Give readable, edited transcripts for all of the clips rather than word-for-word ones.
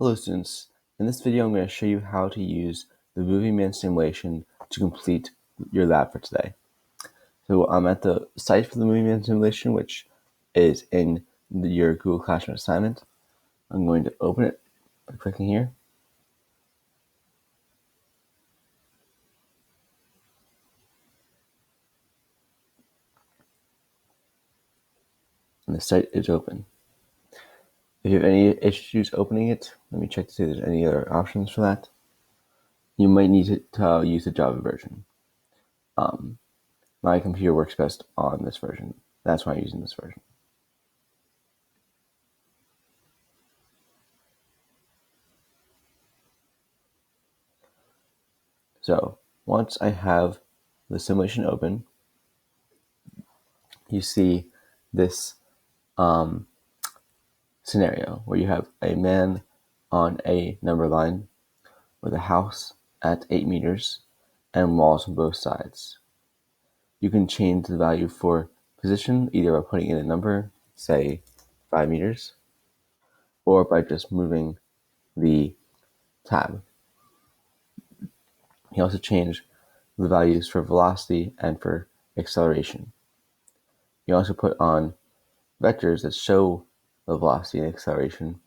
Hello students, in this video I'm going to show you how to use the Moving Man simulation to complete your lab for today. So I'm at the site for the Moving Man simulation, which is in your Google Classroom assignment. I'm going to open it by clicking here. And the site is open. If you have any issues opening it, let me check to see if there's any other options for that. You might need to use the Java version. My computer works best on this version. That's why I'm using this version. So once I have the simulation open, you see this scenario where you have a man on a number line with a house at 8 meters and walls on both sides. You can change the value for position either by putting in a number, say 5 meters, or by just moving the tab. You also change the values for velocity and for acceleration. You also put on vectors that show the velocity and acceleration,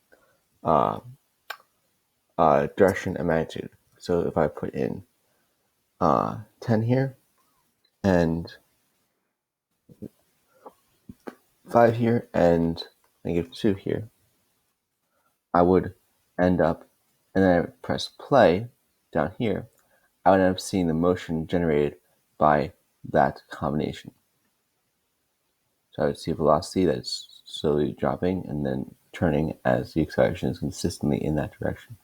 direction and magnitude. So if I put in 10 here and 5 here and -2 here, I would end up, and then I would press play down here, I would end up seeing the motion generated by that combination. So I would see a velocity that's slowly dropping and then turning as the acceleration is consistently in that direction.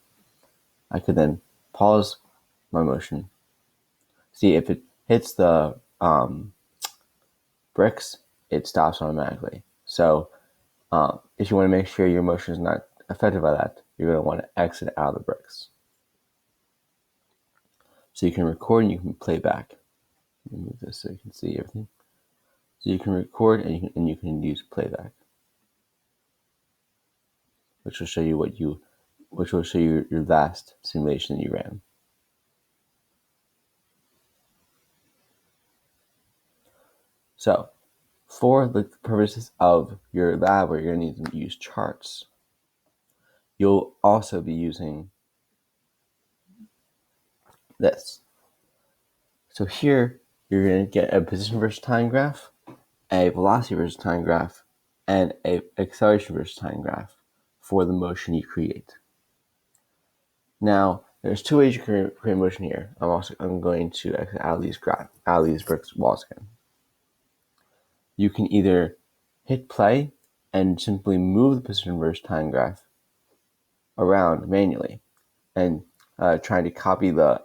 I could then pause my motion. See, if it hits the bricks, it stops automatically. So if you want to make sure your motion is not affected by that, you're going to want to exit out of the bricks. So you can record and you can play back. Let me move this so you can see everything. So you can record and you can use playback, which will show you your last simulation that you ran. So for the purposes of your lab where you're going to need to use charts, you'll also be using this. So here you're going to get a position versus time graph, a velocity versus time graph, and a acceleration versus time graph for the motion you create. Now, there's two ways you can create motion here. I'm going to exit out of these bricks walls again. You can either hit play and simply move the position versus time graph around manually and trying to copy the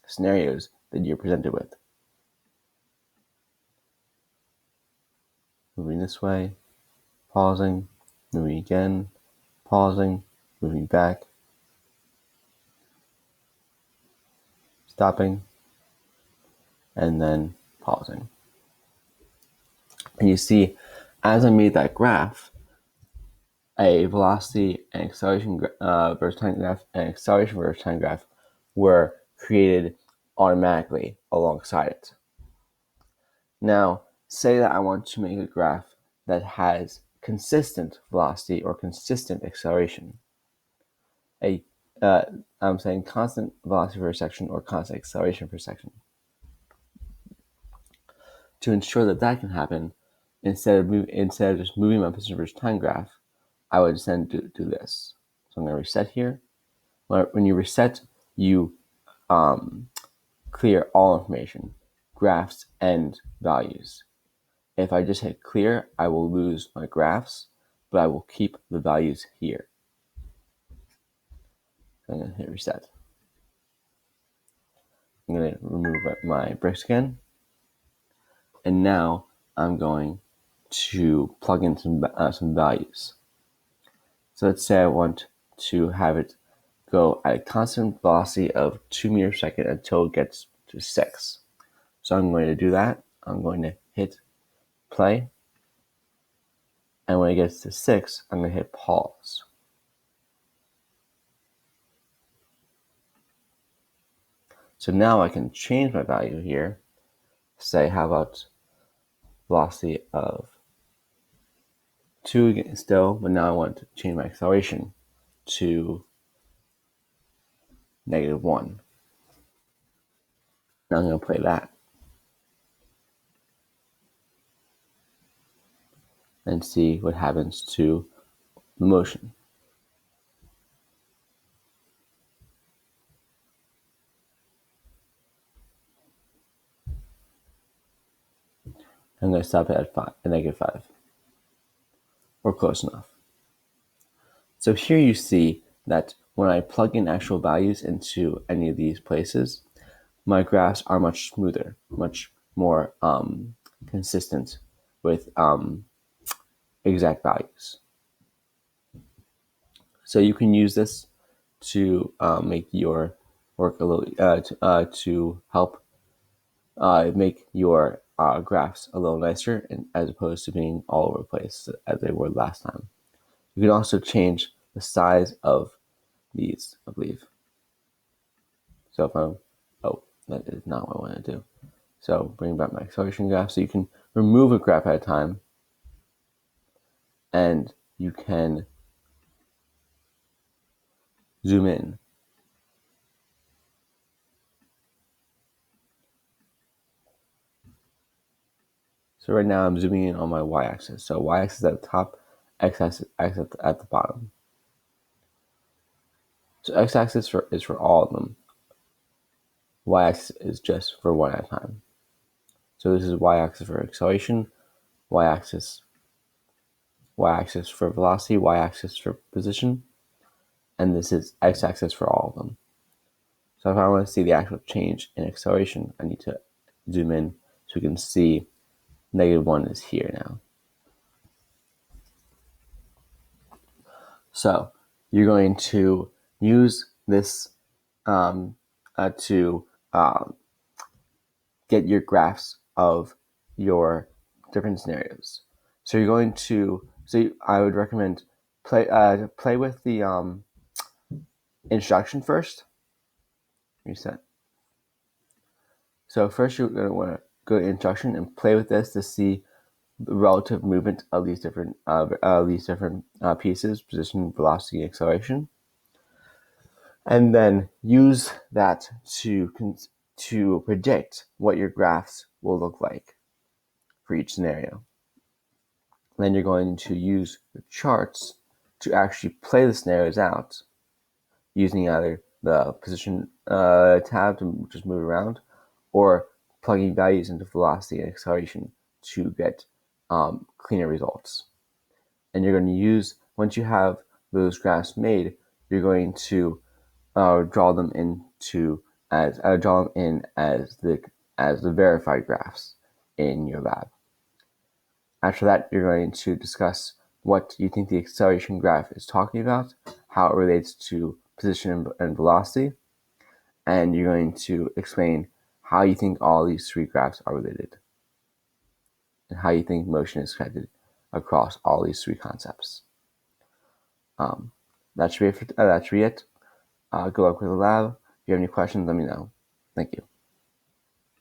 scenarios that you're presented with. Moving this way, pausing, moving again, pausing, moving back, stopping, and then pausing. And you see, as I made that graph, a velocity and acceleration versus time graph and acceleration versus time graph were created automatically alongside it. Now, say that I want to make a graph that has consistent velocity or consistent acceleration. I'm saying constant velocity per section or constant acceleration per section. To ensure that that can happen, instead of just moving my position versus time graph, I would then do this. So I'm going to reset here. When you reset, you clear all information, graphs and values. If I just hit clear, I will lose my graphs, but I will keep the values here. So I'm going to hit reset. I'm going to remove my bricks again. And now I'm going to plug in some values. So let's say I want to have it go at a constant velocity of 2 meters per second until it gets to 6. So I'm going to do that. I'm going to hit play. And when it gets to 6, I'm going to hit pause. So now I can change my value here. Say, how about velocity of 2 again still, but now I want to change my acceleration to -1. Now I'm going to play that and see what happens to the motion. I'm going to stop it at -5, or close enough. So here you see that when I plug in actual values into any of these places, my graphs are much smoother, much more consistent with exact values. So you can use this to make your work a little to help make your graphs a little nicer, and as opposed to being all over the place as they were last time. You can also change the size of these, I believe. So if I'm, oh, that is not what I want to do. So bring back my acceleration graph. So you can remove a graph at a time, and you can zoom in. So right now I'm zooming in on my y-axis. So y-axis at the top, x-axis at the bottom. So x-axis is for all of them. Y-axis is just for one at a time. So this is y-axis for acceleration, y-axis for velocity, y-axis for position, and this is x-axis for all of them. So if I want to see the actual change in acceleration, I need to zoom in so we can see -1 is here now. So you're going to use this to get your graphs of your different scenarios. So you're going to, I would recommend play with the instruction first. Reset. So first you're going to want to go to instruction and play with this to see the relative movement of these different pieces: position, velocity, acceleration, and then use that to predict what your graphs will look like for each scenario. Then you're going to use the charts to actually play the scenarios out using either the position tab to just move around, or plugging values into velocity and acceleration to get cleaner results. And you're going to use, once you have those graphs made, you're going to draw them in as the verified graphs in your lab. After that, you're going to discuss what you think the acceleration graph is talking about, how it relates to position and velocity, and you're going to explain how you think all these three graphs are related, and how you think motion is connected across all these three concepts. That should be it. Good luck with the lab. If you have any questions, let me know. Thank you.